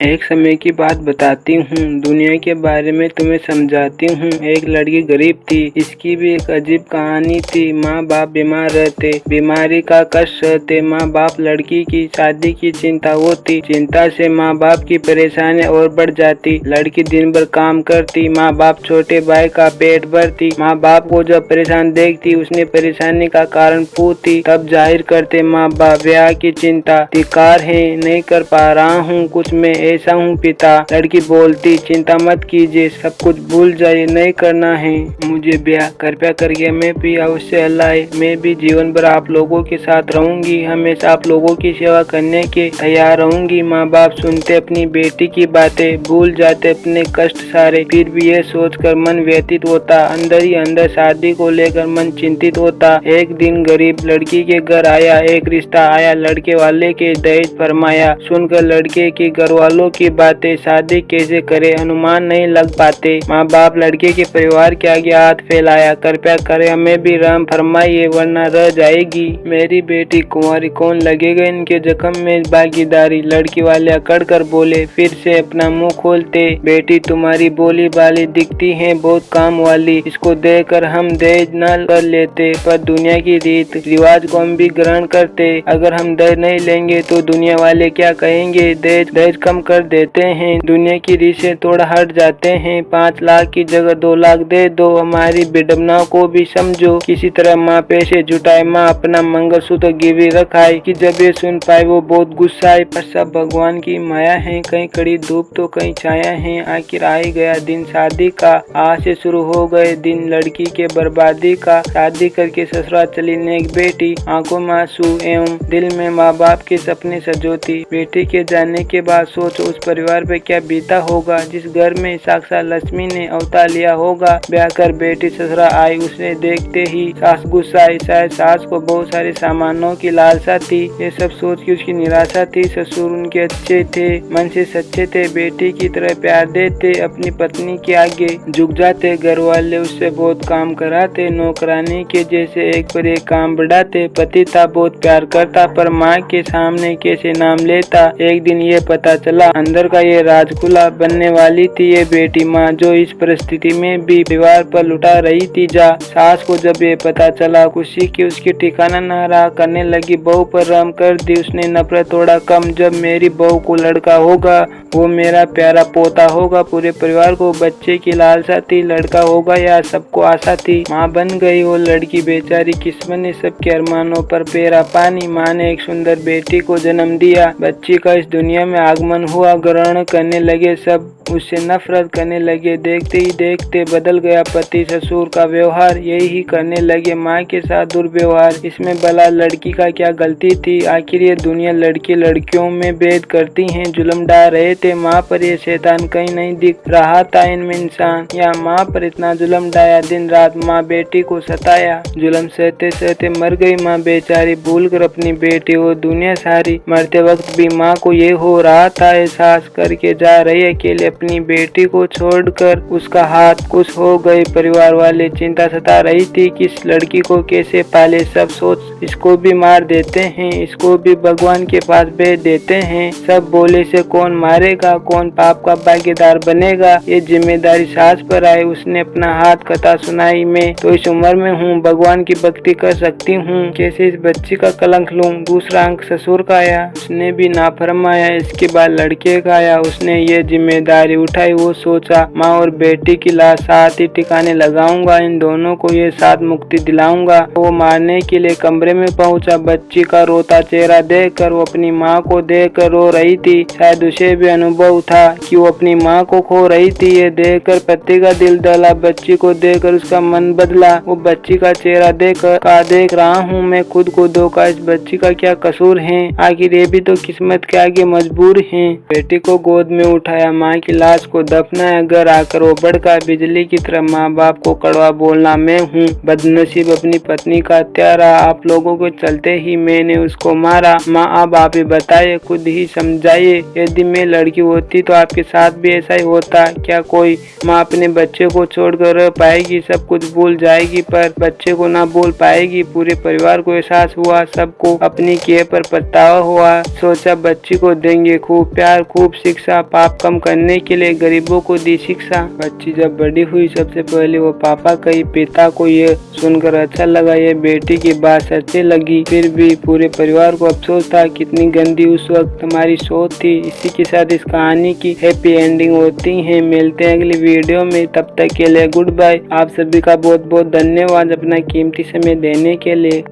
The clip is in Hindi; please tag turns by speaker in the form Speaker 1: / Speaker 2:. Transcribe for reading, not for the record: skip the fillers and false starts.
Speaker 1: एक समय की बात बताती हूँ, दुनिया के बारे में तुम्हें समझाती हूँ। एक लड़की गरीब थी, इसकी भी एक अजीब कहानी थी। माँ बाप बीमार रहते, बीमारी का कष्ट सहते। माँ बाप लड़की की शादी की चिंता होती, चिंता से माँ बाप की परेशानी और बढ़ जाती। लड़की दिन भर काम करती, माँ बाप छोटे भाई का पेट भरती। माँ बाप को जब परेशान देखती, उसने परेशानी का कारण पूछती, तब जाहिर करते माँ बाप ब्याह की चिंता। धिक्कार है, नहीं कर पा रहा हूँ कुछ, मैं ऐसा हूँ पिता। लड़की बोलती, चिंता मत कीजिए, सब कुछ भूल जाइए, नहीं करना है मुझे ब्याह। कृपया करके मैं भी अवश्य लाए, मैं भी जीवन भर आप लोगों के साथ रहूंगी, हमेशा आप लोगों की सेवा करने के तैयार रहूंगी। माँ बाप सुनते अपनी बेटी की बातें, भूल जाते अपने कष्ट सारे। फिर भी ये सोचकर मन व्यतीत होता, अंदर ही अंदर शादी को लेकर मन चिंतित होता। एक दिन गरीब लड़की के घर आया, एक रिश्ता आया, लड़के वाले के दहेज फरमाया। सुनकर लड़के के घर वालों की बातें, शादी कैसे करे अनुमान नहीं लग पाते। माँ बाप लड़के के परिवार के आगे हाथ फैलाया, कृपया करे हमें भी रहम फरमाइए, वरना रह जाएगी मेरी बेटी कुंवारी, कौन लगेगा इनके जख्म में भागीदारी। लड़की वाले अकड़ कर बोले, फिर से अपना मुंह खोलते, बेटी तुम्हारी बोली बाली दिखती है बहुत काम वाली, इसको देकर हम दहेज न कर लेते, पर दुनिया की रीत रिवाज को हम भी ग्रहण करते। अगर हम दहेज नहीं लेंगे तो दुनिया वाले क्या कहेंगे, दहेज कम कर देते हैं, दुनिया की रीत से थोड़ा हट जाते हैं। 5 लाख की जगह 2 लाख दे दो, हमारी विडम्बना को भी समझो। किसी तरह माँ पैसे जुटाए, माँ अपना मंगलसूत्र गिरवी रखाई कि जब ये सुन पाए वो बहुत गुस्सा आई, पर सब भगवान की माया है, कहीं कड़ी धूप तो कहीं छाया है। आखिर आ ही गया दिन शादी का, आज से शुरू हो गए दिन लड़की के बर्बादी का। शादी करके ससुराल चली नेक बेटी, आंखों में आंसू एवं दिल में माँ बाप के सपने सजोती। बेटी के जाने के बाद सोचो उस परिवार पे क्या बीता होगा, जिस घर में साक्षात लक्ष्मी ने अवतार लिया होगा। ब्याह कर बेटी ससुराल आई, उसने देखते ही सास गुस्साई, शायद सास को बहुत सारे सामानों की लालसा थी। ये सब सोच के उसकी निराशा थी। ससुर उनके अच्छे थे, मन से सच्चे थे, बेटी की तरह प्यार देते, अपनी पत्नी के आगे झुक जाते। घर वाले उससे बहुत काम कराते, नौकरानी के जैसे एक पर एक काम बढ़ाते। पति था, बहुत प्यार करता, पर माँ के सामने कैसे नाम लेता। एक दिन ये पता चला, अंदर का ये राज खुला, बनने वाली थी ये बेटी माँ, जो इस परिस्थिति में भी परिवार पर लुटा रही थी जा। सास को जब ये पता चला, खुशी की उसकी ठिकाना न रहा, करने लगी बहू पर रहम कर दी उसने, नफरत थोड़ा कम। जब मेरी बहू को लड़का होगा, वो मेरा प्यारा पोता होगा। पूरे परिवार को बच्चे की लालसा थी, लड़का होगा या सबको आशा थी। माँ बन गई वो लड़की, बेचारी किस्मत ने सबके अरमानों पर फेरा पानी। माँ ने एक सुंदर बेटी को जन्म दिया, बच्ची का इस दुनिया में आगमन हुआ। ग्रहण करने लगे सब, उससे नफरत करने लगे। देखते ही देखते बदल गया पति ससुर का व्यवहार, यही करने लगे माँ के साथ दुर्व्यवहार। इसमें भला लड़की का क्या गलती थी, आखिर ये दुनिया लड़की लड़कियों में भेद करती है। जुल्म डाल रहे थे माँ पर, ये शैतान कहीं नहीं दिख रहा था इनमें इंसान, या माँ पर इतना जुल्म डाया, दिन रात माँ बेटी को सताया। जुल्म सहते सहते मर गई माँ बेचारी, भूल कर अपनी बेटी वो दुनिया सारी। मरते वक्त भी माँ को ये हो रहा था एहसास, करके जा रही अकेले अपनी बेटी को छोड़कर, उसका हाथ कुछ हो गई। परिवार वाले चिंता सता रही थी कि इस लड़की को कैसे पाले। सब सोच इसको भी मार देते हैं, इसको भी भगवान के पास भेज देते हैं। सब बोले से कौन मारेगा, कौन पाप का भागीदार बनेगा, ये जिम्मेदारी सास पर आई। उसने अपना हाथ कथा सुनाई, मैं तो इस उम्र में हूँ, भगवान की भक्ति कर सकती हूँ, कैसे इस बच्ची का कलंक लूं। दूसरा अंक ससुर का आया, उसने भी ना फरमाया। इसके बाद लड़के का आया, उसने ये जिम्मेदारी उठाई। वो सोचा माँ और बेटी की लाश साथ ही ठिकाने लगाऊंगा, इन दोनों को ये साथ मुक्ति दिलाऊंगा। वो मारने के लिए कमरे में पहुंचा, बच्ची का रोता चेहरा देखकर वो अपनी माँ को देखकर रो रही थी। शायद उसे भी अनुभव था कि वो अपनी माँ को खो रही थी। ये देखकर पति का दिल दहला, बच्ची को देखकर उसका मन बदला। वो बच्ची का चेहरा देख रहा हूँ मैं खुद को धोखा, इस बच्ची का क्या कसूर है, आखिर ये भी तो किस्मत के आगे मजबूर है। बेटी को गोद में उठाया, माँ की की लाश को दफनाया, घर आकर वो भड़का बिजली की तरह माँ बाप को कड़वा बोलना, मैं हूँ बदनसीब अपनी पत्नी का हत्यारा, आप लोगों के चलते ही मैंने उसको मारा। माँ अब आप ही बताइए, खुद ही समझाइए, यदि मैं लड़की होती तो आपके साथ भी ऐसा ही होता क्या? कोई माँ अपने बच्चे को छोड़कर रह पाएगी? सब कुछ भूल जाएगी पर बच्चे को ना भूल पाएगी। पूरे परिवार को एहसास हुआ, सबको अपनी किए पर पछतावा हुआ। सोचा बच्ची को देंगे खूब प्यार, खूब शिक्षा, पाप कम करने के लिए गरीबों को दी शिक्षा। बच्ची जब बड़ी हुई सबसे पहले वो पापा कही, पिता को ये सुनकर अच्छा लगा, ये बेटी की बात सच्ची लगी। फिर भी पूरे परिवार को अफसोस था, कितनी गंदी उस वक्त हमारी सोच थी। इसी के साथ इस कहानी की हैप्पी एंडिंग होती है। मिलते हैं अगली वीडियो में, तब तक के लिए गुड बाय। आप सभी का बहुत बहुत धन्यवाद अपना कीमती समय देने के लिए।